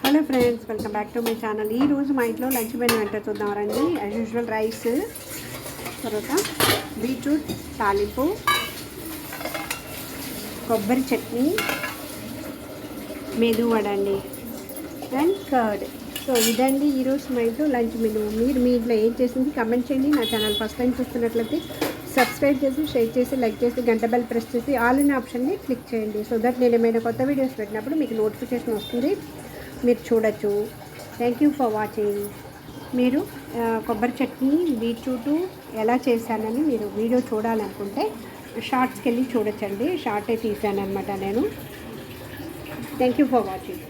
Hello friends, welcome back to my channel. ఈరోజు మా ఇంట్లో లంచ్ మెనూ ఏంటో చూద్దాం రండి. యాజ్ యూజువల్ రైస్, తర్వాత బీట్రూట్ తాలింపు, కొబ్బరి చట్నీ, మెదువడ అండి అండ్ కర్డ్. సో ఇదండి ఈరోజు మా ఇంట్లో లంచ్ మెనూ. మీరు మీ ఇంట్లో ఏం చేసింది కమెంట్ చేయండి. నా ఛానల్ ఫస్ట్ టైం చూస్తున్నట్లయితే సబ్స్క్రైబ్ చేసి, షేర్ చేసి, లైక్ చేసి, గంట బెల్ ప్రెస్ చేసి ఆల్ ఇన్ ఆప్షన్ని క్లిక్ చేయండి. సో దట్ నేను ఏమైనా కొత్త వీడియోస్ పెట్టినప్పుడు మీకు నోటిఫికేషన్ వస్తుంది, మీరు చూడొచ్చు. Thank you for watching. మీరు కొబ్బరి చట్నీ బీట్రూటు ఎలా చేశానని మీరు వీడియో చూడాలనుకుంటే షార్ట్స్కి వెళ్ళి చూడొచ్చండి. షార్టే తీసాను అనమాట నేను. Thank you for watching.